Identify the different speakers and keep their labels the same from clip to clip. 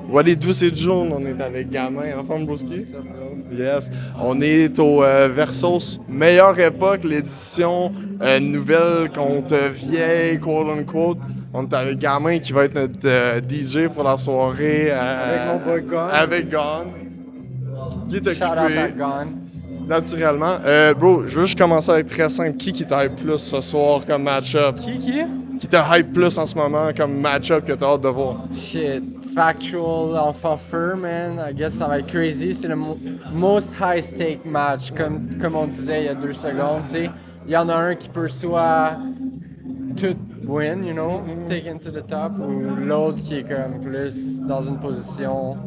Speaker 1: What it do, c'est June, on est avec Gamin en forme Broski. Yes. On est au Versus Meilleure Époque, l'édition nouvelle contre vieille, quote unquote. On est avec Gamin qui va être notre DJ pour la soirée.
Speaker 2: Avec mon boy Gone.
Speaker 1: Avec Gone. Qui est
Speaker 2: Shout out
Speaker 1: occupé.
Speaker 2: à Gone.
Speaker 1: Naturellement. Bro, je veux juste commencer avec très simple. Qui t'hype plus ce soir comme match-up? Qui te hype plus en ce moment comme match-up que t'as hâte de voir?
Speaker 2: Shit. Factual Alpha Fur, man. I guess ça va être crazy. C'est le most high stake match, comme on disait il y a 2 secondes. T'sais. Il y en a un qui peut soit tout win, you know, take into the top, ou l'autre qui est comme plus dans une position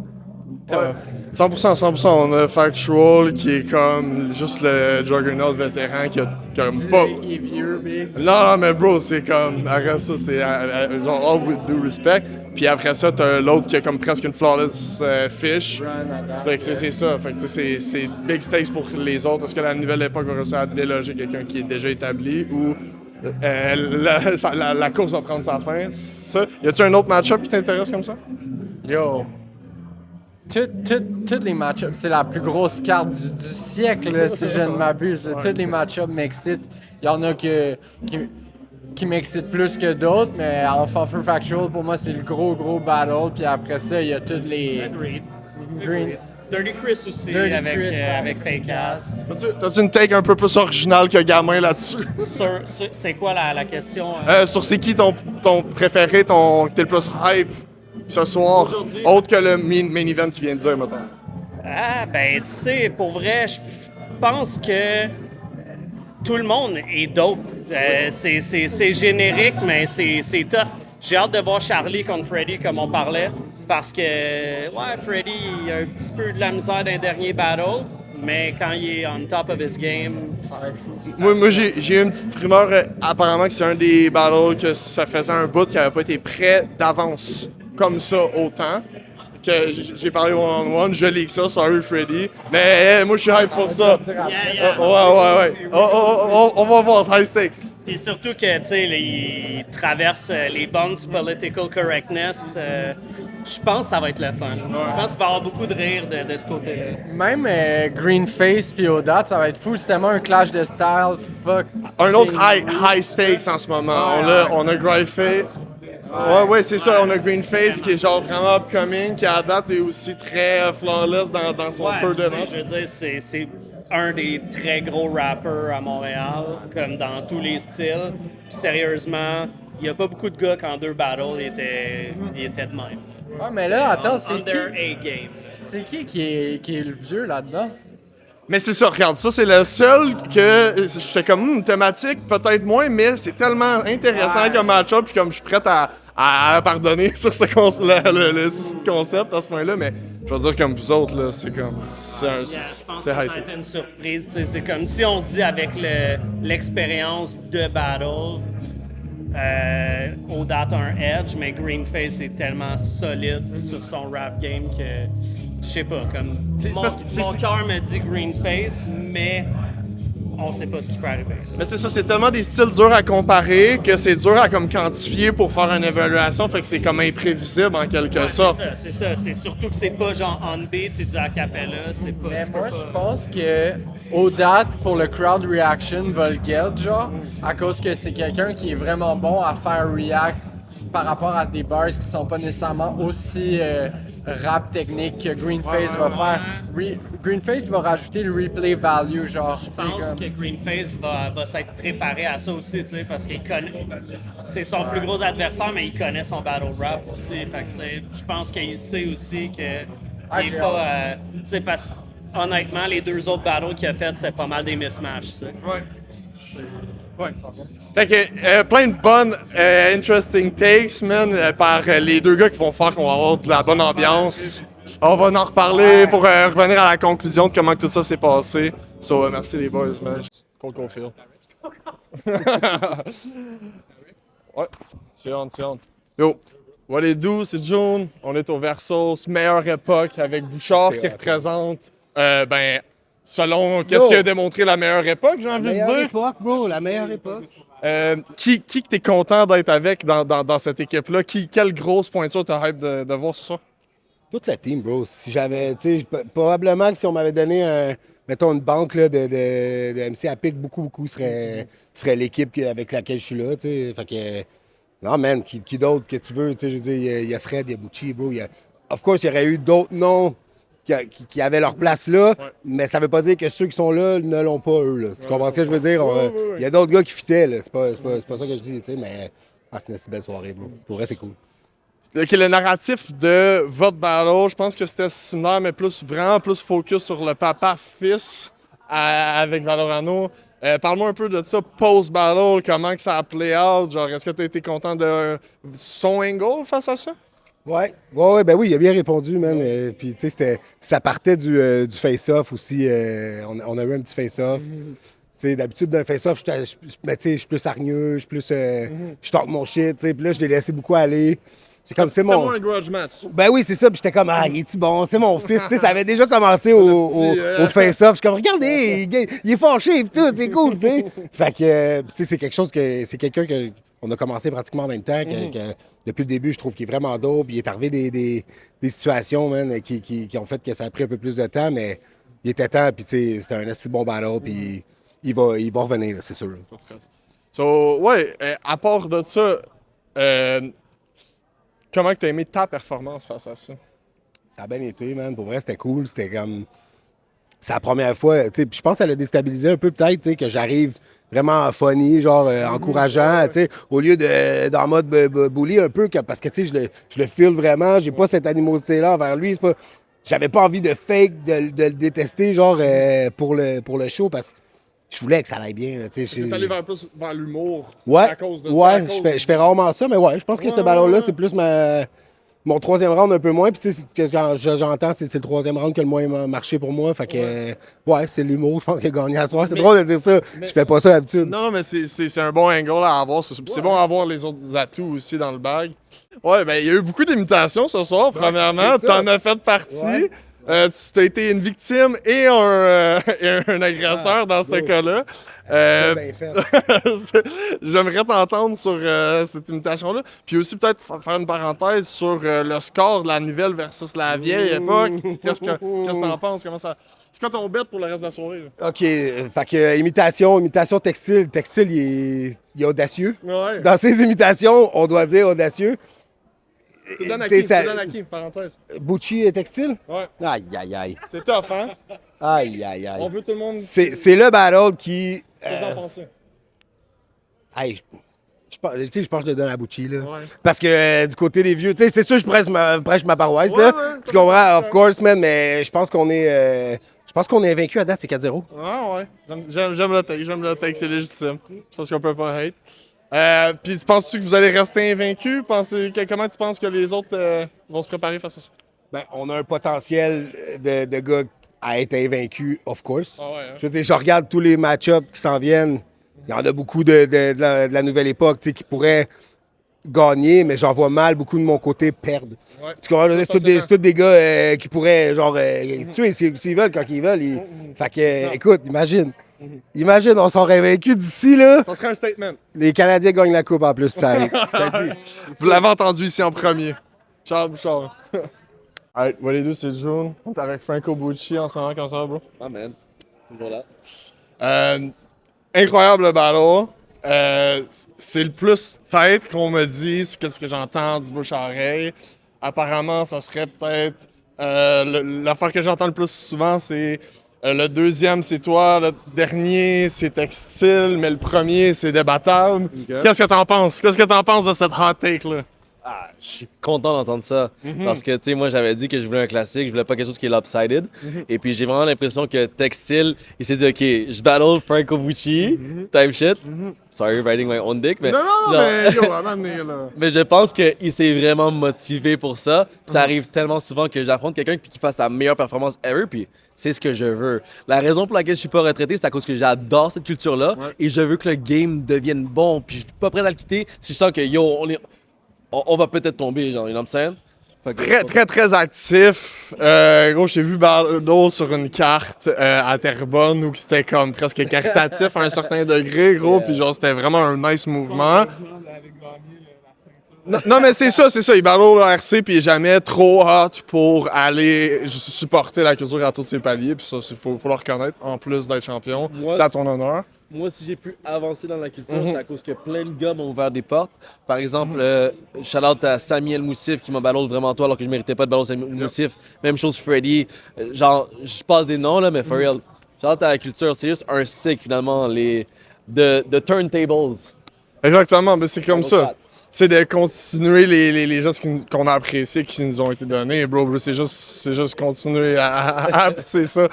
Speaker 2: tough.
Speaker 1: Ouais. 100%. On a Factual qui est comme juste le Juggernaut vétéran qui a comme pas.
Speaker 2: Qui est vieux, big.
Speaker 1: Non, mais bro, c'est comme. Après ça, c'est genre all with due respect. Puis après ça, t'as l'autre qui a comme presque une flawless fish. Fait que c'est ça. Fait que c'est big stakes pour les autres. Est-ce que la nouvelle époque va réussir à déloger quelqu'un qui est déjà établi ou la course va prendre sa fin? Ça. Y a-tu un autre match-up qui t'intéresse comme ça?
Speaker 2: Yo. Toutes les match-ups, c'est la plus grosse carte du siècle, là, si je ne m'abuse. Toutes les match-ups m'excitent. Il y en a qui m'excitent plus que d'autres, mais Alpha Fur Factual, pour moi, c'est le gros battle. Puis après ça, il y a toutes les... Green.
Speaker 3: Dirty Chris aussi,
Speaker 2: Dirty
Speaker 3: avec,
Speaker 2: Chris,
Speaker 3: avec Fake Ass.
Speaker 1: T'as-tu une take un peu plus originale que Gamin là-dessus?
Speaker 3: C'est quoi la question?
Speaker 1: Sur c'est qui ton préféré, que t'es le plus hype ce soir, autre que le main event qui vient de dire, mettons?
Speaker 3: Ah, ben, tu sais, pour vrai, je pense que tout le monde est dope. C'est générique, mais c'est tough. J'ai hâte de voir Charlie contre Freddy, comme on parlait, parce que, ouais, Freddy, il a un petit peu de la misère dans les derniers battles, mais quand il est on top of his game, ça va être fou.
Speaker 1: Moi j'ai une petite rumeur, apparemment que c'est un des battles que ça faisait un bout qui n'avait pas été prêt d'avance, comme ça, autant. Que j'ai parlé one-on-one, je leak ça, sorry Freddy. Mais moi je suis hype pour ça. Ouais. On va voir, high stakes.
Speaker 3: Puis surtout que, tu sais, il traverse les bornes du political correctness. Je pense que ça va être le fun. Je pense qu'il va y avoir beaucoup de rire de ce côté-là.
Speaker 2: Même Greenface puis Odat, ça va être fou. C'est tellement un clash de style. Fuck.
Speaker 1: Un autre high stakes en ce moment. On a Greyface. Ouais, c'est ça. On a Greenface qui est genre vraiment upcoming, qui à date est aussi très flawless dans son peu de match.
Speaker 3: Je veux dire, c'est un des très gros rappers à Montréal, comme dans tous les styles. Puis sérieusement, il n'y a pas beaucoup de gars qu'en 2 battles, il était de même.
Speaker 2: Ah, mais là, attends, c'est
Speaker 3: Under
Speaker 2: qui?
Speaker 3: A-game.
Speaker 2: C'est qui est le vieux là-dedans?
Speaker 1: Mais c'est ça, regarde, ça c'est le seul que j'étais comme thématique, peut-être moins, mais c'est tellement intéressant comme match-up, puis comme je suis prêt à pardonner sur le souci de concept à ce point-là, mais je veux dire comme vous autres, là, c'est comme...
Speaker 3: Je pense que ça
Speaker 1: high.
Speaker 3: va être une surprise. C'est comme si on se dit avec l'expérience de battle, Odat a un edge, mais Greenface est tellement solide sur son rap game que... Je sais pas, comme... Mon cœur me dit Greenface, mais on sait pas ce qui peut arriver.
Speaker 1: Mais c'est ça, c'est tellement des styles durs à comparer que c'est dur à comme quantifier pour faire une évaluation, fait que c'est comme imprévisible en quelque sorte.
Speaker 3: C'est ça. C'est surtout que c'est pas genre on beat, c'est du a cappella, c'est pas...
Speaker 2: Mais moi, je pense que Odat, pour le crowd reaction, va le get, genre, à cause que c'est quelqu'un qui est vraiment bon à faire react par rapport à des bars qui sont pas nécessairement aussi rap technique que Greenface va faire. Greenface va rajouter le replay value, genre.
Speaker 3: Je pense que Greenface va s'être préparé à ça aussi, tu sais, parce qu'il connaît... C'est son plus gros adversaire, mais il connaît son battle rap aussi. Fait que, tu sais, je pense qu'il sait aussi que... il est pas... tu sais, parce honnêtement, les 2 autres battles qu'il a fait, c'était pas mal des mismatchs, tu sais.
Speaker 1: Ouais. Fait que plein de bonnes, interesting takes, man, par les 2 gars qui vont faire qu'on va avoir de la bonne ambiance. On va en reparler pour revenir à la conclusion de comment tout ça s'est passé. So, merci les boys, man. Cool feel. Ouais, c'est on. Yo, what it do, c'est June. On est au Versus, meilleure époque, avec Bouchard qui représente, selon qu'est-ce qui a démontré la meilleure époque, j'ai envie de dire.
Speaker 4: La meilleure époque, bro, la meilleure époque.
Speaker 1: Qui t'es content d'être avec dans cette équipe-là? Quelle grosse pointure t'as hype de voir ce soir?
Speaker 4: Toute la team, bro. Si j'avais, tu sais, probablement que si on m'avait donné mettons une banque là, de MC à pic, beaucoup serait l'équipe avec laquelle je suis là, tu sais. Fait que, non, man, qui d'autre que tu veux, tu sais, je veux dire, il y a Fred, il y a Bucci, bro. Of course, il y aurait eu d'autres noms qui avaient leur place là, mais ça veut pas dire que ceux qui sont là ne l'ont pas, eux, là. Tu comprends ce que je veux dire? Il y a d'autres gars qui fitaient, là. C'est pas ça que je dis, tu sais, mais c'est une si belle soirée, bro. Pour vrai, c'est cool.
Speaker 1: Ok, le narratif de votre battle, je pense que c'était similaire, mais vraiment plus focus sur le papa-fils avec Valorano. Parle-moi un peu de ça, post-battle, comment que ça a play out, genre, est-ce que tu as été content de son angle face à ça?
Speaker 4: Ouais, ben oui, il a bien répondu, man. Puis, tu sais, ça partait du face-off aussi. On a eu un petit face-off. Tu sais, d'habitude, d'un face-off, je suis plus hargneux, je suis plus. Je tente mon shit, tu sais. Puis là, je l'ai laissé beaucoup aller. C'est comme, c'est mon.
Speaker 1: un grudge match.
Speaker 4: Ben oui, c'est ça. Puis j'étais comme, il est-tu bon? C'est mon fils. Tu sais, ça avait déjà commencé au face-off. Je suis comme, regardez, il est fâché, puis tout, c'est cool, tu sais. Fait que, tu sais, c'est quelque chose que. C'est quelqu'un que. On a commencé pratiquement en même temps. Que depuis le début, je trouve qu'il est vraiment dope. Il est arrivé des situations, man, qui ont fait que ça a pris un peu plus de temps, mais il était temps. Puis, tu sais, c'était un assez bon battle. Puis, il va revenir, là, c'est sûr.
Speaker 1: So, ouais, à part de ça, comment tu as aimé ta performance face à ça?
Speaker 4: Ça a bien été, man. Pour vrai, c'était cool. C'était comme. C'est la première fois. Tu sais, je pense que ça l'a déstabilisé un peu, peut-être, tu sais, que j'arrive vraiment funny, genre encourageant, tu sais, au lieu d'en mode bully un peu, parce que, tu sais, je le feel vraiment. J'ai pas cette animosité-là envers lui. J'avais pas envie de fake, de le détester, genre, pour le show, parce que je voulais que ça aille bien. Tu sais,
Speaker 1: allé plus vers l'humour
Speaker 4: ouais,
Speaker 1: à cause de
Speaker 4: ouais, je fais rarement ça, mais ouais, je pense que ce ballon-là, c'est plus mon troisième round un peu moins. Puis tu sais, ce que j'entends, c'est le troisième round qui a le moins marché pour moi. Fait que, ouais, c'est l'humour, je pense qu'il a gagné à soir. C'est drôle de dire ça. Je fais pas ça d'habitude.
Speaker 1: Non, mais c'est un bon angle à avoir. C'est bon à avoir les autres atouts aussi dans le bag. Ouais, ben il y a eu beaucoup d'imitations ce soir, premièrement. T'en as fait partie. Ouais. Tu as été une victime et un agresseur dans ce cas-là. J'aimerais t'entendre sur cette imitation-là. Puis aussi peut-être faire une parenthèse sur le score de la nouvelle versus la vieille époque. Qu'est-ce que t'en penses? C'est quoi ton bet pour le reste de la soirée? Là?
Speaker 4: OK. Fait que imitation textile. Textile, il est audacieux.
Speaker 1: Ouais.
Speaker 4: Dans ses imitations, on doit dire audacieux.
Speaker 1: Tu donnes à qui, parenthèse?
Speaker 4: Bucci et textile?
Speaker 1: Ouais.
Speaker 4: Aïe.
Speaker 1: C'est tough, hein?
Speaker 4: Aïe.
Speaker 1: On veut tout le monde...
Speaker 4: C'est le battle qui...
Speaker 1: Qu'est-ce que t'en penses?
Speaker 4: Hey, je pense que je le donne à Bucci, là.
Speaker 1: Ouais.
Speaker 4: Parce que du côté des vieux... Tu sais, c'est sûr, je prêche ma paroisse, là. Ouais, tu comprends? Of course, man, mais je pense qu'on est... Je pense qu'on est invaincu à date, c'est 4-0.
Speaker 1: Ouais. J'aime le take, c'est légitime. Je pense qu'on peut pas hate. Puis, penses-tu que vous allez rester invaincu? Comment tu penses que les autres vont se préparer face à ça?
Speaker 4: Ben, on a un potentiel de gars à être invaincu, of course.
Speaker 1: Ah ouais, hein?
Speaker 4: Je veux dire, je regarde tous les match-ups qui s'en viennent. Il y en a beaucoup de la nouvelle époque qui pourraient gagner, mais j'en vois mal beaucoup de mon côté perdre.
Speaker 1: Ouais.
Speaker 4: Tu comprends? C'est tous des gars qui pourraient genre tuer s'ils veulent quand ils veulent. Fait que, écoute, imagine, on serait vaincu d'ici, là.
Speaker 1: Ça serait un statement.
Speaker 4: Les Canadiens gagnent la coupe en plus, ça arrive.
Speaker 1: Vous l'avez entendu ici en premier. Charles Bouchard. Alright, what do you do, c'est June. On est avec Franco Bucci en ce moment, comment ça va, bro?
Speaker 5: Ah, man. Toujours là.
Speaker 1: Incroyable battle. C'est le plus tête qu'on me dise qu'est-ce que j'entends du bouche à oreille. Apparemment, ça serait peut-être... l'affaire que j'entends le plus souvent, c'est... le deuxième, c'est toi. Le dernier, c'est textile. Mais le premier, c'est débattable. Okay. Qu'est-ce que t'en penses? Qu'est-ce que t'en penses de cette hot take-là?
Speaker 5: Ah, je suis content d'entendre ça. Parce que, tu sais, moi, j'avais dit que je voulais un classique. Je voulais pas quelque chose qui est lopsided. Et puis, j'ai vraiment l'impression que Textile, il s'est dit, OK, je battle Franco Bucci, type shit. Sorry, riding my own dick. Mais
Speaker 1: non, mais yo, à m'amener, là.
Speaker 5: Mais je pense qu'il s'est vraiment motivé pour ça. Ça arrive tellement souvent que j'affronte quelqu'un qui fasse sa meilleure performance ever. Puis, c'est ce que je veux. La raison pour laquelle je suis pas retraité, c'est à cause que j'adore cette culture-là. Ouais. Et je veux que le game devienne bon. Puis, je suis pas prêt à le quitter si je sens que, yo, on va peut-être tomber, genre, you know what I'm saying?
Speaker 1: Très actif. Gros, j'ai vu Bardo sur une carte à Terrebonne où c'était comme presque caritatif à un certain degré, gros. Puis genre, c'était vraiment un nice mouvement. Non, mais c'est ça. Il battle le RC puis il est jamais trop hot pour aller supporter la culture à tous ses paliers. Puis ça, faut le reconnaître. En plus d'être champion, c'est à ton honneur.
Speaker 5: Moi, si j'ai pu avancer dans la culture, c'est à cause que plein de gars m'ont ouvert des portes. Par exemple, shout-out à Samy El Moussif qui m'a battle vraiment toi alors que je méritais pas de battle Samy El Moussif. Même chose Freddy. Genre, je passe des noms là, mais for real. Shout-out à la culture, c'est juste un sick finalement, the turntables.
Speaker 1: Exactement, mais c'est comme ça. C'est de continuer les gestes qu'on a appréciés, qui nous ont été donnés. Bro, c'est juste continuer à pousser ça.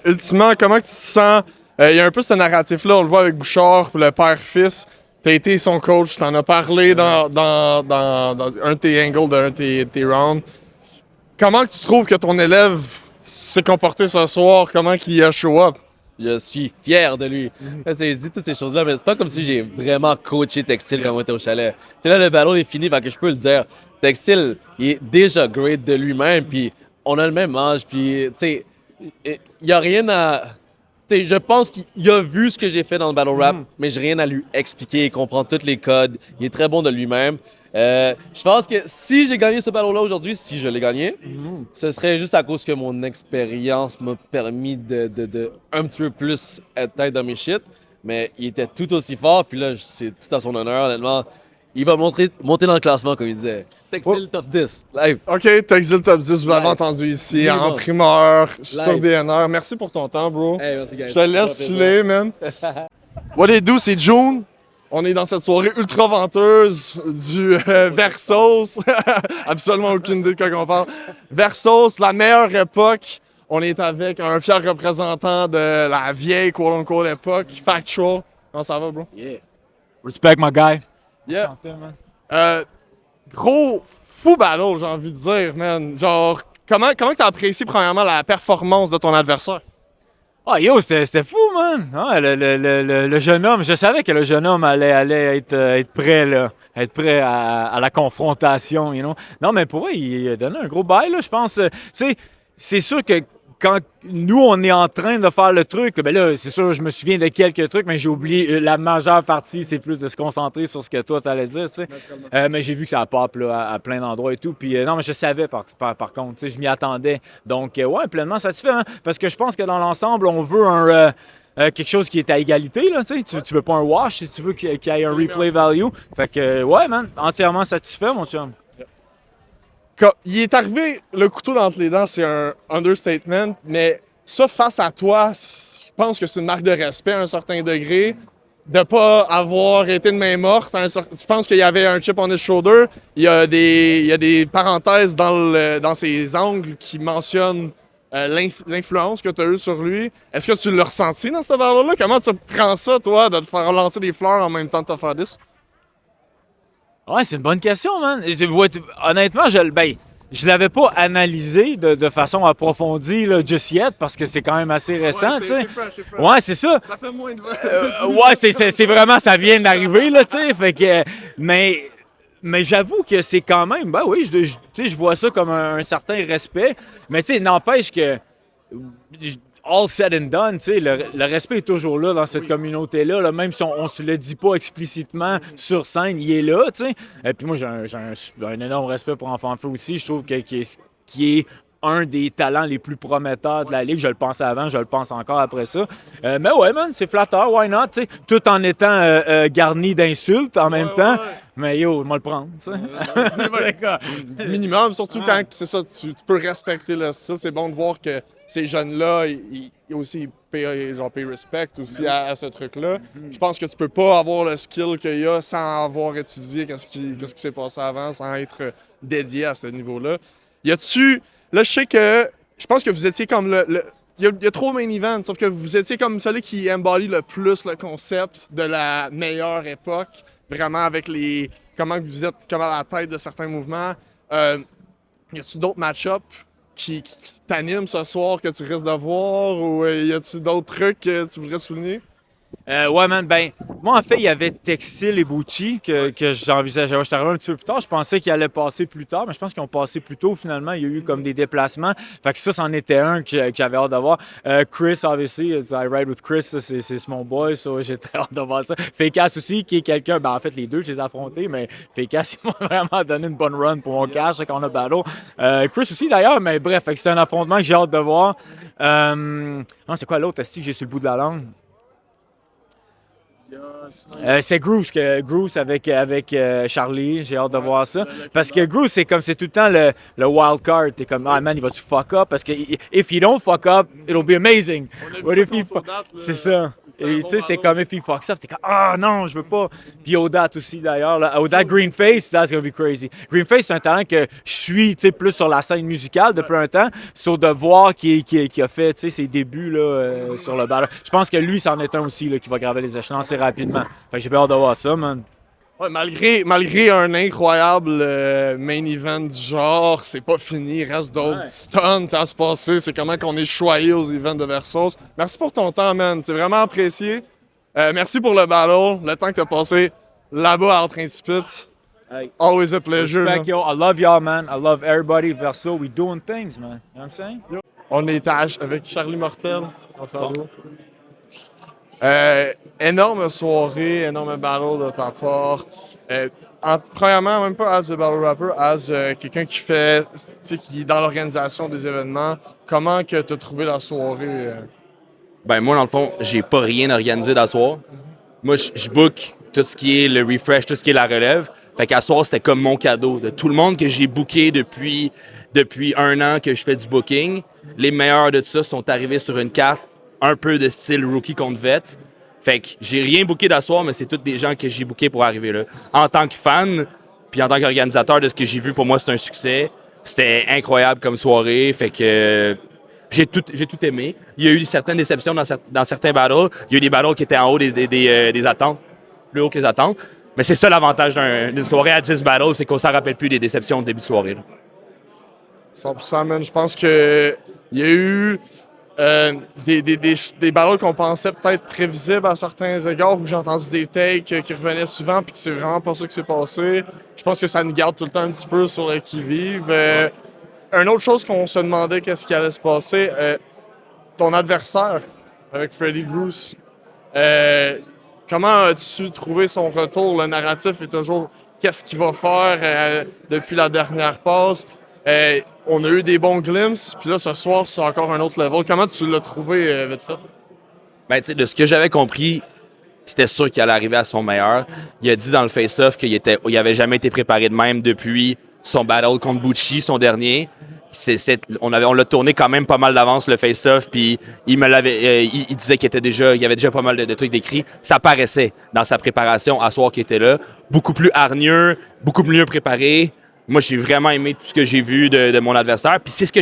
Speaker 1: Ultimement, comment tu te sens? Il y a un peu ce narratif-là, on le voit avec Bouchard, le père-fils. T'as été son coach, t'en as parlé dans un de tes angles, d'un de tes rounds. Comment tu trouves que ton élève s'est comporté ce soir? Comment il a show up?
Speaker 5: Je suis fier de lui. Je dis toutes ces choses-là, mais c'est pas comme si j'ai vraiment coaché Textile quand on était au chalet. Tu sais, là, le ballon est fini, fait que je peux le dire. Textile, il est déjà great de lui-même, puis on a le même âge, puis, tu sais, il y a rien à... Tu sais, je pense qu'il a vu ce que j'ai fait dans le battle rap, mais j'ai rien à lui expliquer. Il comprend tous les codes. Il est très bon de lui-même. Je pense que si j'ai gagné ce battle-là aujourd'hui, si je l'ai gagné, ce serait juste à cause que mon expérience m'a permis de un petit peu plus être tête dans mes shit. Mais il était tout aussi fort, puis là, c'est tout à son honneur, honnêtement. Il va monter dans le classement, comme il disait. Textile top 10, live.
Speaker 1: OK, Textile top 10, vous l'avez entendu ici, en primeur, sur DNR. Merci pour ton temps, bro.
Speaker 5: Hey, merci, guys.
Speaker 1: Je te laisse chiller, man. What it do, c'est June. On est dans cette soirée ultra venteuse du Versos. Absolument aucune idée de quoi on parle. Versos, la meilleure époque. On est avec un fier représentant de la vieille, quote-unquote, époque. Factual. Comment ça va, bro?
Speaker 5: Yeah.
Speaker 6: Respect, my guy.
Speaker 1: Yeah.
Speaker 6: Enchanté, man.
Speaker 1: Gros fou battle, j'ai envie de dire, man. Genre, comment t'as apprécié, premièrement, la performance de ton adversaire?
Speaker 6: Ah, yo, c'était fou, man. Ah, le jeune homme, je savais que le jeune homme allait être prêt, là. Être prêt à la confrontation, you know. Non, mais pour eux, il a donné un gros bail, là, je pense. Tu sais, c'est sûr que quand nous, on est en train de faire le truc, ben là, c'est sûr, je me souviens de quelques trucs, mais j'ai oublié la majeure partie, c'est plus de se concentrer sur ce que toi, t'allais dire, tu sais. Mais j'ai vu que ça pop là, à plein d'endroits et tout. Puis non, mais je savais par contre, tu sais, je m'y attendais. Donc, ouais, pleinement satisfait, hein, parce que je pense que dans l'ensemble, on veut quelque chose qui est à égalité, là, tu sais. Tu veux pas un wash, tu veux qu'il y ait un replay value. Fait que, ouais, man, entièrement satisfait, mon chum.
Speaker 1: Quand il est arrivé le couteau entre les dents, c'est un understatement, mais ça, face à toi, je pense que c'est une marque de respect à un certain degré. De pas avoir été de main morte. Je pense qu'il y avait un chip on his shoulder. Il y a des parenthèses dans ses angles qui mentionnent l'influence que tu as eue sur lui. Est-ce que tu l'as ressenti dans cette valeur-là? Comment tu prends ça, toi, de te faire lancer des fleurs en même temps de te faire 10?
Speaker 6: Ouais, c'est une bonne question, man. Honnêtement, je l'avais pas analysé de façon approfondie, là, just yet, parce que c'est quand même assez récent, tu sais. Ouais, c'est ça.
Speaker 1: Ça fait moins de
Speaker 6: ouais, c'est vraiment, ça vient d'arriver, là, tu sais. Fait que, mais j'avoue que c'est quand même, ben oui, tu sais, je vois ça comme un certain respect. Mais tu sais, n'empêche que, all said and done, tu sais, le respect est toujours là dans cette communauté-là, là, même si on se le dit pas explicitement sur scène, il est là, tu sais. Et puis moi, j'ai un énorme respect pour Enfant Feu aussi. Je trouve qu'il est un des talents les plus prometteurs de la Ligue. Je le pensais avant, je le pense encore après ça. Mais ouais, man, c'est flatteur, why not, tu sais, tout en étant garni d'insultes en même temps. Mais yo, moi le prendre, tu sais.
Speaker 1: Du minimum, surtout quand c'est ça, tu peux respecter le style. C'est bon de voir que ces jeunes-là, ils aussi payent respect aussi à ce truc-là. Je pense que tu peux pas avoir le skill qu'il y a sans avoir étudié qu'est-ce qui s'est passé avant, sans être dédié à ce niveau-là. Y a-tu... Là, je pense que vous étiez comme il y a trop main event, sauf que vous étiez comme celui qui embody le plus le concept de la meilleure époque, vraiment avec comment vous êtes comme à la tête de certains mouvements. Y a-tu d'autres match-ups qui t'animent ce soir que tu risques de voir, ou y a-tu d'autres trucs que tu voudrais souligner?
Speaker 6: Ouais, man, ben, moi, en fait, il y avait Textile et Bucci que j'envisageais. Je suis arrivé un petit peu plus tard. Je pensais qu'ils allaient passer plus tard, mais je pense qu'ils ont passé plus tôt, finalement. Il y a eu comme des déplacements. Fait que ça, c'en était un que j'avais hâte de voir. Chris, obviously, I Ride with Chris, ça, c'est mon boy, ça, j'ai très hâte de voir ça. Fécas aussi, qui est quelqu'un, ben, en fait, les deux, je les ai affrontés, mais Fécas, il m'a vraiment donné une bonne run pour mon cash quand on a battle. Chris aussi, d'ailleurs, mais bref, c'est un affrontement que j'ai hâte de voir. Non, c'est quoi l'autre, est-ce que j'ai sur le bout de la langue? C'est Groose avec Charlie. J'ai hâte de voir ça. Parce que Groose, c'est tout le temps le wild card. T'es comme, ah man, il va-tu fuck up? Parce que if you don't fuck up, it'll be amazing. What if he c'est ça. Et tu sais, c'est comme if he fucks up, t'es comme, ah non, je veux pas. Puis Odat aussi d'ailleurs. Odat Greenface, that's gonna be crazy. Greenface, c'est un talent que je suis plus sur la scène musicale depuis un temps, sur de voir qui a fait ses débuts là, sur le battle. Je pense que lui, c'en est un aussi là, qui va graver les échelons assez rapidement. Fait que j'ai bien hâte de voir ça, man.
Speaker 1: Ouais, malgré un incroyable main event du genre, c'est pas fini. Il reste d'autres stunts à se passer. C'est comment qu'on est choyé aux events de Versus. Merci pour ton temps, man. C'est vraiment apprécié. Merci pour le battle, le temps que t'as passé là-bas à Outre-Incipit.
Speaker 6: Hey.
Speaker 1: Always a pleasure.
Speaker 6: Respect, yo. I love y'all, man. I love everybody. Verso, we doing things, man. You know what I'm saying?
Speaker 1: On est avec Charlie Mortel. On s'en va. Énorme soirée, énorme battle de ta part. Premièrement, même pas as a battle rapper, as quelqu'un qui est dans l'organisation des événements. Comment que tu as trouvé la soirée?
Speaker 7: Ben moi, dans le fond, j'ai pas rien organisé d'asseoir. Moi, je book tout ce qui est le refresh, tout ce qui est la relève. Fait qu'à soir, c'était comme mon cadeau. De tout le monde que j'ai booké depuis 1 an que je fais du booking, les meilleurs de ça sont arrivés sur une carte un peu de style rookie contre vet. Fait que j'ai rien booké d'asseoir, mais c'est tous des gens que j'ai bookés pour arriver là. En tant que fan, puis en tant qu'organisateur de ce que j'ai vu, pour moi, c'est un succès. C'était incroyable comme soirée. Fait que j'ai tout aimé. Il y a eu certaines déceptions dans certains battles. Il y a eu des battles qui étaient en haut des attentes, plus haut que les attentes. Mais c'est ça l'avantage d'une soirée à 10 battles, c'est qu'on s'en rappelle plus des déceptions de début de soirée. Là.
Speaker 1: 100%, man. Je pense que il y a eu des battles qu'on pensait peut-être prévisibles à certains égards, où j'ai entendu des takes qui revenaient souvent, puis que c'est vraiment pas ça qui s'est passé. Je pense que ça nous garde tout le temps un petit peu sur le qui-vive. Une autre chose qu'on se demandait qu'est-ce qui allait se passer, ton adversaire avec Freddie Groose, comment as-tu trouvé son retour? Le narratif est toujours qu'est-ce qu'il va faire depuis la dernière passe. On a eu des bons glimpses, puis là, ce soir, c'est encore un autre level. Comment tu l'as trouvé, vite fait?
Speaker 7: Ben, tu sais, de ce que j'avais compris, c'était sûr qu'il allait arriver à son meilleur. Il a dit dans le face-off qu'il avait jamais été préparé de même depuis son battle contre Bucci, son dernier. On l'a tourné quand même pas mal d'avance, le face-off, puis il disait qu'il y avait déjà pas mal de trucs décrits. Ça paraissait dans sa préparation à soir qu'il était là. Beaucoup plus hargneux, beaucoup mieux préparé. Moi, j'ai vraiment aimé tout ce que j'ai vu de mon adversaire. Puis c'est ce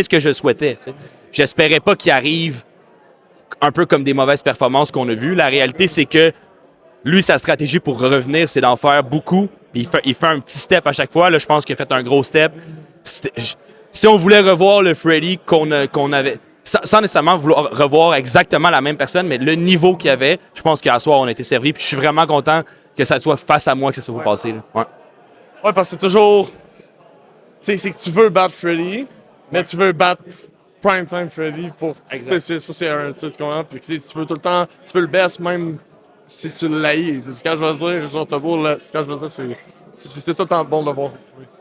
Speaker 7: que je souhaitais. T'sais. J'espérais pas qu'il arrive un peu comme des mauvaises performances qu'on a vues. La réalité, c'est que lui, sa stratégie pour revenir, c'est d'en faire beaucoup. Puis il fait un petit step à chaque fois. Là, je pense qu'il a fait un gros step. Si on voulait revoir le Freddy qu'on avait, sans nécessairement vouloir revoir exactement la même personne, mais le niveau qu'il y avait, je pense qu'à soir, on a été servi. Puis je suis vraiment content que ça soit face à moi que ça soit passé. Là. Ouais.
Speaker 1: Ouais, parce que c'est toujours. C'est que tu veux battre Freddy, mais tu veux battre Primetime Freddy pour. Ça, c'est un. Tu comprends? Puis tu veux tout le temps. Tu veux le best, même si tu l'haïs. C'est ce que je veux dire. Genre, t'as beau. Ce que je veux dire, c'est tout le temps bon de voir.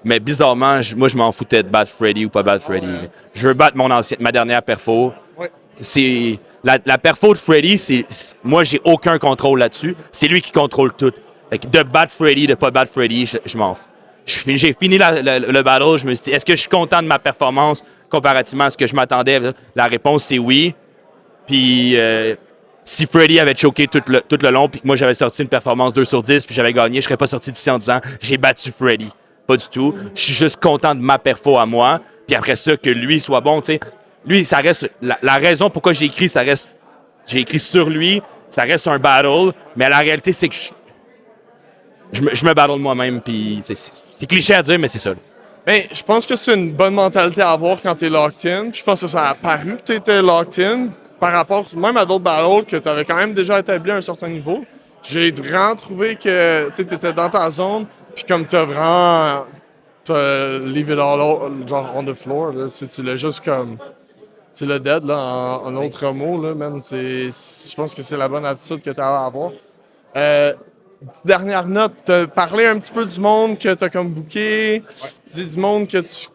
Speaker 7: Mais bizarrement, moi, je m'en foutais de battre Freddy ou pas battre Freddy. Ouais. Je veux battre ma dernière perfo. Ouais. C'est. La perfo de Freddy, moi, j'ai aucun contrôle là-dessus. C'est lui qui contrôle tout. Fait que de battre Freddy, de pas battre Freddy, je m'en fous. J'ai fini le battle, je me suis dit, est-ce que je suis content de ma performance comparativement à ce que je m'attendais? La réponse, c'est oui. Puis si Freddy avait choqué tout le long, puis que moi, j'avais sorti une performance 2 sur 10, puis j'avais gagné, je serais pas sorti d'ici en disant, j'ai battu Freddy. Pas du tout. Je suis juste content de ma perfo à moi. Puis après ça, que lui soit bon, tu sais. Lui, ça reste... La raison pourquoi j'ai écrit, j'ai écrit sur lui, ça reste un battle, mais la réalité, c'est que je me battle moi-même, puis c'est cliché à dire, mais c'est ça.
Speaker 1: Ben, je pense que c'est une bonne mentalité à avoir quand t'es locked in. Je pense que ça a apparu que t'étais locked in. par rapport même à d'autres battles que tu avais quand même déjà établi à un certain niveau, j'ai vraiment trouvé que tu étais dans ta zone, puis comme tu as vraiment leave it all out, genre on the floor, là, tu l'as juste comme. Tu l'as dead, là, en autre mot, là, man. Je pense que c'est la bonne attitude que tu as à avoir. Petite dernière note, t'as parlé un petit peu du monde que t'as comme booké. Tu dis du monde que tu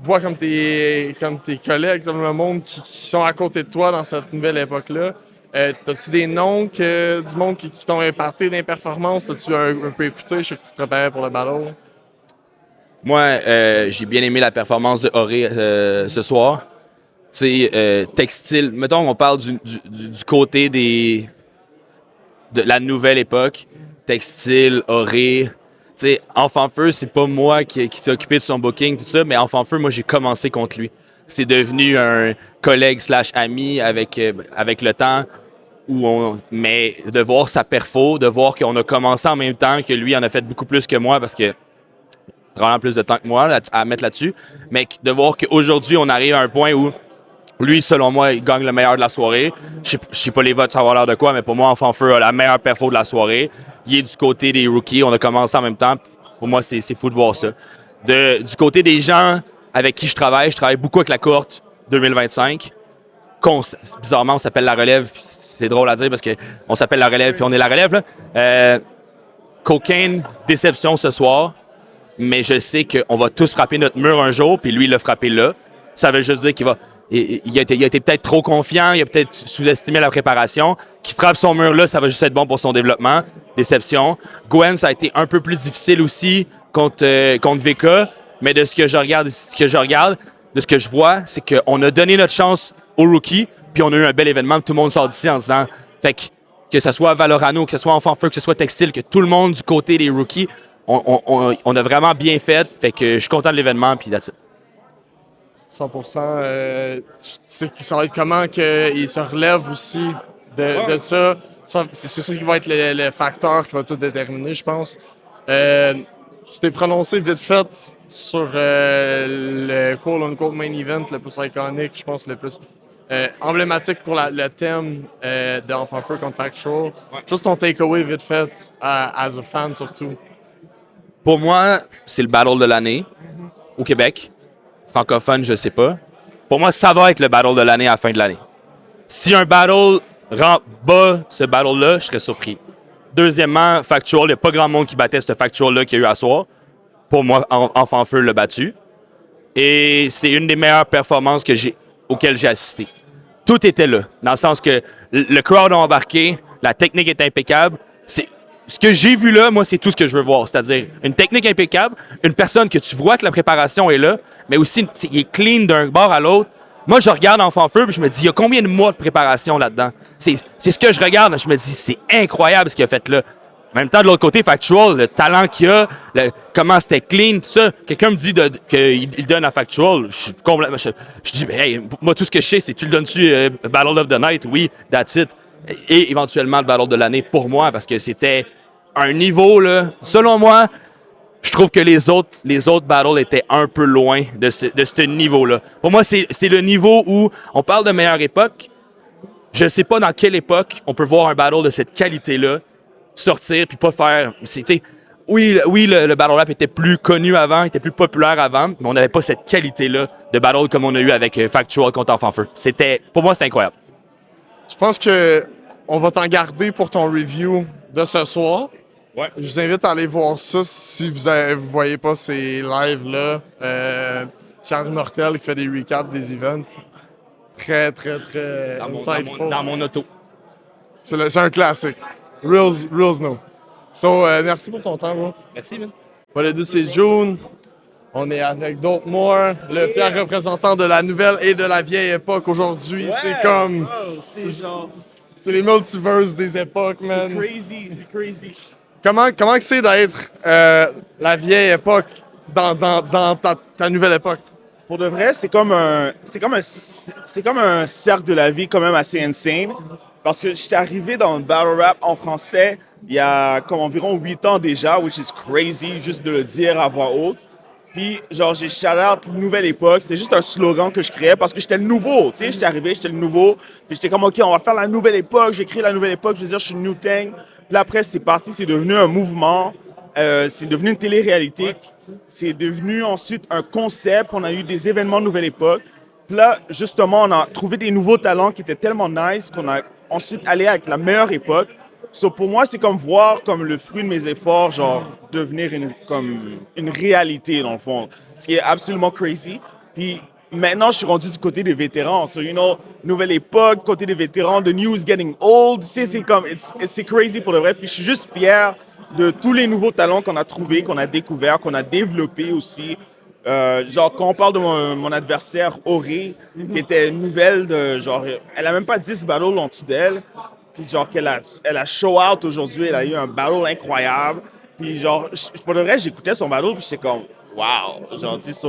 Speaker 1: vois comme tes collègues, comme le monde qui sont à côté de toi dans cette nouvelle époque-là. T'as-tu des noms du monde qui t'ont impacté dans les performances? T'as-tu un peu écouté? Je sais que tu te préparais pour le battle.
Speaker 7: Moi, j'ai bien aimé la performance de Auré ce soir. Tu sais, textile. Mettons, on parle du côté de la nouvelle époque. Textile, Auré. Tu sais, Enfant Feu, c'est pas moi qui s'est occupé de son booking, tout ça, mais Enfant Feu, moi, j'ai commencé contre lui. C'est devenu un collègue / ami avec le temps. Mais de voir sa perfo, de voir qu'on a commencé en même temps, que lui en a fait beaucoup plus que moi parce que vraiment plus de temps que moi à mettre là-dessus. Mais de voir qu'aujourd'hui, on arrive à un point où lui, selon moi, il gagne le meilleur de la soirée. Je sais pas les votes, ça va l'air de quoi, mais pour moi, Enfant Feu a la meilleure perfo de la soirée. Il est du côté des rookies. On a commencé en même temps. Pour moi, c'est fou de voir ça. Du côté des gens avec qui je travaille beaucoup avec la cohorte 2025. Bizarrement, on s'appelle la relève. C'est drôle à dire parce qu'on s'appelle la relève puis on est la relève. Là. Cocaine, déception ce soir. Mais je sais qu'on va tous frapper notre mur un jour, puis lui, il l'a frappé là. Ça veut juste dire qu'il va... Il a été peut-être trop confiant, il a peut-être sous-estimé la préparation. Qu'il frappe son mur là, ça va juste être bon pour son développement. Déception. Gwen, ça a été un peu plus difficile aussi contre VK, mais de ce que je regarde, de ce que je vois, c'est qu'on a donné notre chance aux rookies, puis on a eu un bel événement, tout le monde sort d'ici en disant, fait que ce soit Valorano, que ce soit Enfant Feu, que ce soit Textile, que tout le monde du côté des rookies, on a vraiment bien fait, fait que je suis content de l'événement, puis that's it.
Speaker 1: 100%. Ça va être comment qu'il se relève aussi de ça. C'est ça qui va être le facteur qui va tout déterminer, je pense. Tu t'es prononcé vite fait sur le quote-unquote main event le plus iconique, je pense, le plus emblématique pour le thème d'Enfant Feu contre Factual. Juste ton takeaway vite fait, as a fan surtout.
Speaker 7: Pour moi, c'est le battle de l'année au Québec. Francophone, je sais pas. Pour moi, ça va être le battle de l'année à la fin de l'année. Si un battle bat ce battle-là, je serais surpris. Deuxièmement, Factual, il n'y a pas grand monde qui battait ce Factual-là qu'il y a eu à soir. Pour moi, Enfant Feu l'a battu. Et c'est une des meilleures performances auxquelles j'ai assisté. Tout était là, dans le sens que le crowd a embarqué, la technique est impeccable. Ce que j'ai vu là, moi, c'est tout ce que je veux voir. C'est-à-dire une technique impeccable, une personne que tu vois que la préparation est là, mais aussi, il est clean d'un bord à l'autre. Moi, je regarde Enfant Feu, puis je me dis, il y a combien de mois de préparation là-dedans? C'est ce que je regarde, je me dis, c'est incroyable ce qu'il a fait là. En même temps, de l'autre côté, Factual, le talent qu'il a, comment c'était clean, tout ça. Quelqu'un me dit qu'il donne à Factual. Je dis, hey, moi, tout ce que je sais, c'est tu le donnes-tu Battle of the Night? Oui, that's it. Et éventuellement le battle de l'année pour moi, parce que c'était un niveau, là, selon moi, je trouve que les autres battles étaient un peu loin de ce niveau-là. Pour moi, c'est le niveau où on parle de meilleure époque. Je ne sais pas dans quelle époque on peut voir un battle de cette qualité-là sortir puis pas faire... Oui, le battle rap était plus connu avant, était plus populaire avant, mais on n'avait pas cette qualité-là de battle comme on a eu avec Factual contre Enfant Feu. Pour moi, c'était incroyable.
Speaker 1: Je pense qu'on va t'en garder pour ton review de ce soir.
Speaker 7: Ouais.
Speaker 1: Je vous invite à aller voir ça si vous ne voyez pas ces lives-là. Charles Mortel qui fait des recaps des events. Très, très, très insightful.
Speaker 7: Dans mon auto.
Speaker 1: C'est un classique. Reals no. So, merci pour ton temps, bro.
Speaker 7: Merci, man.
Speaker 1: Voilà, c'est June. On est avec Dope-More, le fier représentant de la nouvelle et de la vieille époque aujourd'hui. Ouais, c'est comme... c'est les multiverses des époques, man.
Speaker 8: C'est crazy.
Speaker 1: Comment c'est d'être la vieille époque dans ta nouvelle époque?
Speaker 8: Pour de vrai, c'est comme un cercle de la vie quand même assez insane. Parce que j'étais arrivé dans le battle rap en français il y a comme environ 8 ans déjà, which is crazy, juste de le dire à voix haute. Puis, genre, j'ai shout-out Nouvelle Époque. C'était juste un slogan que je créais parce que j'étais le nouveau. Tu sais, j'étais arrivé, j'étais le nouveau. Puis j'étais comme, OK, on va faire la Nouvelle Époque. J'ai créé la Nouvelle Époque. Je veux dire, je suis New Tang. Puis après, c'est parti. C'est devenu un mouvement. C'est devenu une télé-réalité. C'est devenu ensuite un concept. On a eu des événements Nouvelle Époque. Puis là, justement, on a trouvé des nouveaux talents qui étaient tellement nice qu'on a ensuite allé avec la meilleure époque. So, pour moi, c'est comme voir comme le fruit de mes efforts, genre, devenir comme une réalité, dans le fond. Ce qui est absolument crazy. Puis maintenant, je suis rendu du côté des vétérans. So, you know, nouvelle époque, côté des vétérans, the news getting old. Tu sais, c'est comme, c'est crazy pour de vrai. Puis je suis juste fier de tous les nouveaux talents qu'on a trouvés, qu'on a découverts, qu'on a développés aussi. Genre, quand on parle de mon adversaire, Auré, qui était nouvelle, genre, elle a même pas 10 battles en dessous d'elle. Puis genre, elle a show out aujourd'hui, elle a eu un battle incroyable. Puis genre, pour de vrai, j'écoutais son battle, puis j'étais comme, wow! Genre, tu sais,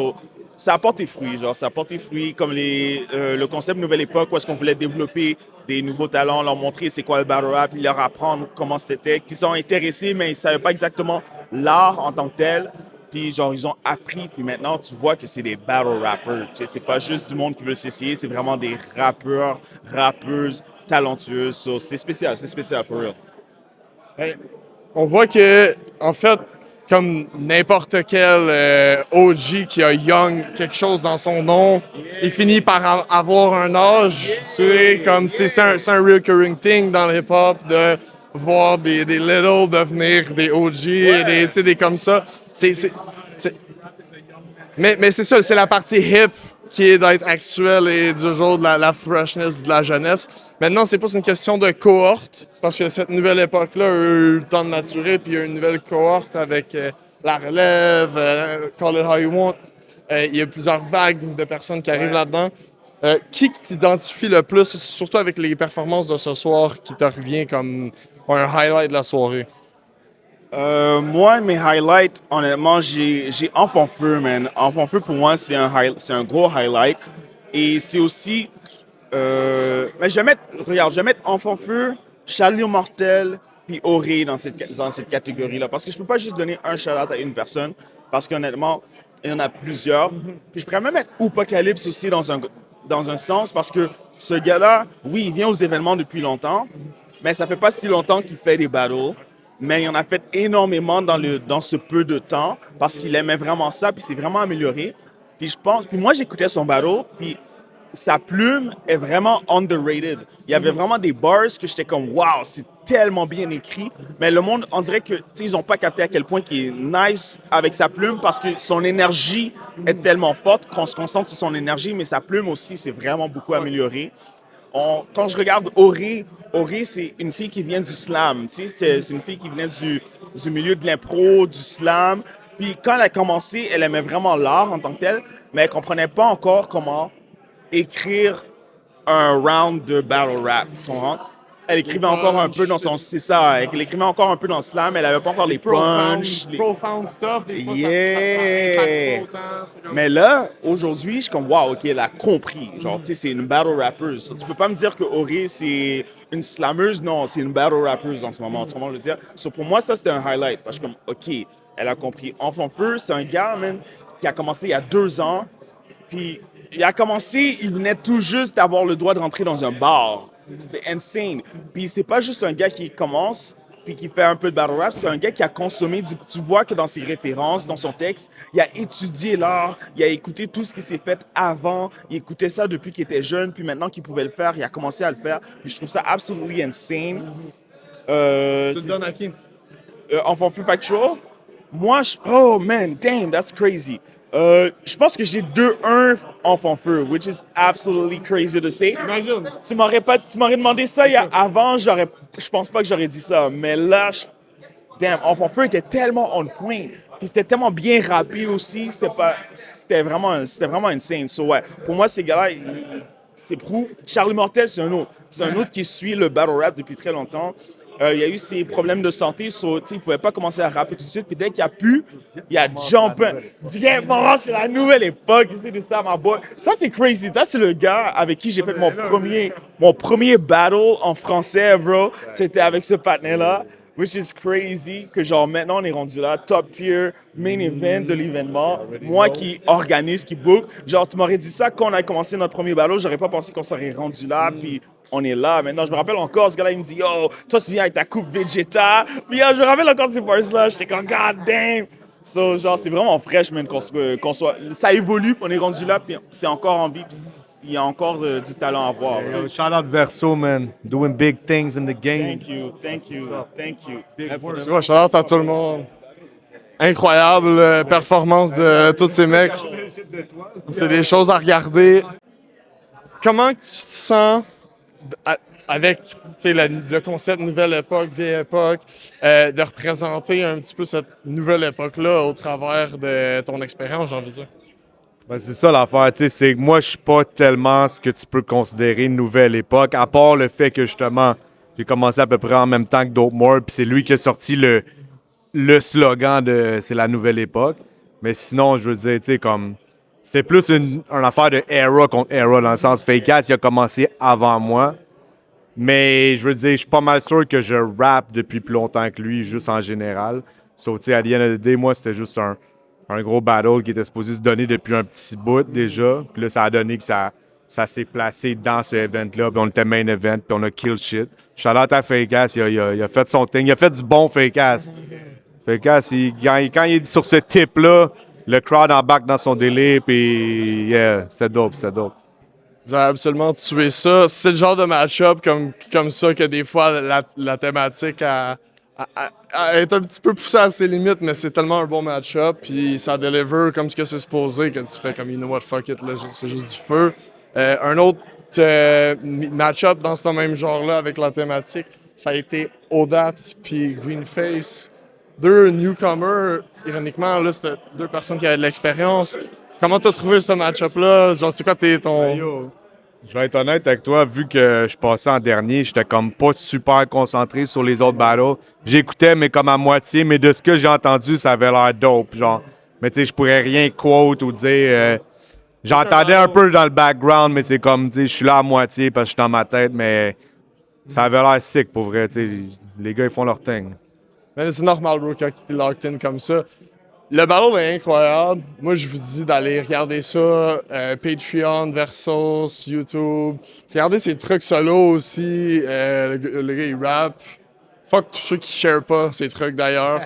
Speaker 8: ça apporte des fruits, genre, ça apporte des fruits, comme le concept Nouvelle Époque, où est-ce qu'on voulait développer des nouveaux talents, leur montrer c'est quoi le battle rap, puis leur apprendre comment c'était, qu'ils sont intéressés, mais ils savaient pas exactement l'art en tant que tel. Puis genre, ils ont appris, puis maintenant, tu vois que c'est des battle rappers. Tu sais, c'est pas juste du monde qui veut s'essayer, c'est vraiment des rappeurs, rappeuses, talentueuses. So, c'est spécial, for real.
Speaker 1: Hey, on voit que, en fait, comme n'importe quel OG qui a Young quelque chose dans son nom, il finit par avoir un âge. C'est comme c'est un recurring thing dans le hip-hop de voir des little devenir des OG et des comme ça. Mais c'est ça, c'est la partie hip qui est d'être actuel et du jour de la freshness de la jeunesse. Maintenant, c'est plus une question de cohorte, parce que cette nouvelle époque-là a eu le temps de maturer, puis il y a une nouvelle cohorte avec la relève, call it how you want. Il y a plusieurs vagues de personnes qui arrivent là-dedans. Qui t'identifie le plus, surtout avec les performances de ce soir, qui te revient comme un highlight de la soirée?
Speaker 8: Moi, mes highlights, honnêtement, j'ai Enfant Feu, man. Enfant Feu, pour moi, c'est un gros highlight. Et c'est aussi... mais je vais mettre Enfant Feu, Charlie Mortel, puis Auré dans cette catégorie-là. Parce que je peux pas juste donner un shout-out à une personne, parce qu'honnêtement, il y en a plusieurs. Puis je pourrais même mettre Apocalypse aussi dans un sens, parce que ce gars-là, oui, il vient aux événements depuis longtemps, mais ça fait pas si longtemps qu'il fait des battles. Mais il en a fait énormément dans ce peu de temps parce qu'il aimait vraiment ça, puis c'est vraiment amélioré. Puis moi j'écoutais son battle, puis sa plume est vraiment underrated. Il y avait vraiment des bars que j'étais comme wow, c'est tellement bien écrit. Mais le monde, on dirait que ils ont pas capté à quel point il est nice avec sa plume parce que son énergie est tellement forte qu'on se concentre sur son énergie, mais sa plume aussi c'est vraiment beaucoup amélioré. Quand je regarde Auré, c'est une fille qui vient du slam. C'est une fille qui venait du milieu de l'impro, du slam. Puis quand elle a commencé, elle aimait vraiment l'art en tant que tel, mais elle ne comprenait pas encore comment écrire un round de battle rap. Tu comprends? Elle écrivait encore un peu dans son... C'est ça, elle écrivait encore un peu dans le slam, elle n'avait pas encore les punchs.
Speaker 1: Profound stuff, des fois,
Speaker 8: yeah.
Speaker 1: ça impacte pas autant. Comme...
Speaker 8: Mais là, aujourd'hui, je suis comme, wow, OK, elle a compris. Genre, tu sais, c'est une battle rappeuse. Tu peux pas me dire que Auré, c'est une slammeuse. Non, c'est une battle rappeuse en ce moment. Tu comprends ce que je veux dire? So, pour moi, ça, c'était un highlight. Parce que je suis comme, OK, elle a compris. Enfant Feu, c'est un gars, man, qui a commencé il y a 2 ans. Puis, il a commencé, il venait tout juste d'avoir le droit de rentrer dans un bar. C'était insane. Puis c'est pas juste un gars qui commence puis qui fait un peu de battle rap, c'est un gars qui a consommé tu vois que dans ses références, dans son texte, il a étudié l'art, il a écouté tout ce qui s'est fait avant, il écoutait ça depuis qu'il était jeune, puis maintenant qu'il pouvait le faire, il a commencé à le faire. Puis je trouve ça absolument insane.
Speaker 1: Tu te donnes à qui?
Speaker 8: Enfant Feu Factual. Moi, oh man, damn, that's crazy. Je pense que j'ai 2-1 Enfant Feu, which is absolutely crazy to say.
Speaker 1: Imagine.
Speaker 8: Tu m'aurais demandé ça avant, je pense pas que j'aurais dit ça. Mais là, damn, Enfant Feu était tellement on point. Puis c'était tellement bien rappé aussi. C'était vraiment insane. So ouais, pour moi, ces gars-là, c'est prouve. Charlie Mortel, c'est un autre. C'est un autre qui suit le battle rap depuis très longtemps. Il y a eu ses problèmes de santé, il ne pouvait pas commencer à rapper tout de suite. Puis dès qu'il a pu, il a jumpé. C'est la nouvelle époque, c'est de ça, ma boy. Ça, c'est crazy. Ça, c'est le gars avec qui j'ai fait mon premier battle en français, bro. C'était avec ce partenaire-là. which is crazy, que genre maintenant on est rendu là, top tier, main event de l'événement, moi qui organise, qui book. Genre, tu m'aurais dit ça quand on a commencé notre premier battle, j'aurais pas pensé qu'on serait rendu là, puis on est là. Maintenant, je me rappelle encore, ce gars-là, il me dit, yo, toi, tu viens avec ta coupe Vegeta. Puis je me rappelle encore ces bars-là, j'étais comme, god damn. So, genre, c'est vraiment fresh, man, qu'on soit. Ça évolue, puis on est rendu là, puis c'est encore en vie, puis il y a encore du talent à voir.
Speaker 9: Yo, shout out Verso, man. Doing big things in the game.
Speaker 8: Thank you, thank you, thank you.
Speaker 1: Ouais, shout-out à tout le monde. Incroyable performance de tous ces mecs. C'est des choses à regarder. Comment tu te sens avec le concept nouvelle époque, vieille époque, de représenter un petit peu cette nouvelle époque-là au travers de ton expérience, j'ai envie de dire?
Speaker 9: Ben, c'est ça l'affaire, tu sais, c'est que moi, je suis pas tellement ce que tu peux considérer une nouvelle époque, à part le fait que, justement, j'ai commencé à peu près en même temps que Dope More, puis c'est lui qui a sorti le slogan de « C'est la nouvelle époque ». Mais sinon, je veux dire, tu sais, comme... C'est plus une affaire de era contre era, dans le sens Fake Ass, il a commencé avant moi. Mais je veux dire, je suis pas mal sûr que je rappe depuis plus longtemps que lui, juste en général. So, tu sais, à the end of the day, moi, c'était juste un gros battle qui était supposé se donner depuis un petit bout déjà. Puis là, ça a donné que ça s'est placé dans ce event-là. Puis on était main event, puis on a kill shit. Shout-out à Fake Ass, il a fait son thing. Il a fait du bon Fake Ass. Fake Ass, quand il est sur ce type-là, le crowd embarque dans son délire, puis yeah, c'est dope, c'est dope.
Speaker 1: Vous avez absolument tué ça. C'est le genre de match-up comme ça que des fois la thématique est un petit peu poussée à ses limites, mais c'est tellement un bon match-up, puis ça deliver comme ce que c'est supposé, que tu fais comme you know what, fuck it, là, c'est juste du feu. Un autre match-up dans ce même genre-là avec la thématique, ça a été Odat puis Greenface. Deux newcomers, ironiquement, là, c'était deux personnes qui avaient de l'expérience. Comment t'as trouvé ce match-up-là? Genre, c'est quoi ton...
Speaker 9: Je vais être honnête avec toi, vu que je passais en dernier, j'étais comme pas super concentré sur les autres battles. J'écoutais, mais comme à moitié, mais de ce que j'ai entendu, ça avait l'air dope, genre. Mais tu sais, je pourrais rien quote ou dire... j'entendais un peu dans le background, mais c'est comme, tu sais, je suis là à moitié parce que je suis dans ma tête, mais ça avait l'air sick, pour vrai, tu sais. Les gars, ils font leur thing.
Speaker 1: Mais c'est normal, bro, quand t'es locked in comme ça. Le battle est incroyable. Moi, je vous dis d'aller regarder ça. Patreon, Versus, YouTube. Regardez ses trucs solo aussi. Le gars, il rappe. Fuck tous ceux qui share pas ces trucs, d'ailleurs.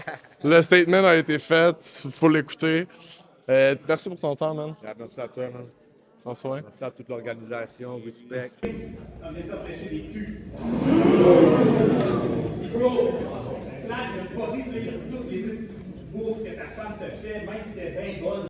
Speaker 1: Le statement a été fait. Faut l'écouter. Merci pour ton temps, man.
Speaker 9: Merci à toi, man.
Speaker 1: François.
Speaker 9: Merci à toute l'organisation. Respect.
Speaker 10: Slack de poster toutes les bouffe que ta femme te fait, même si c'est bien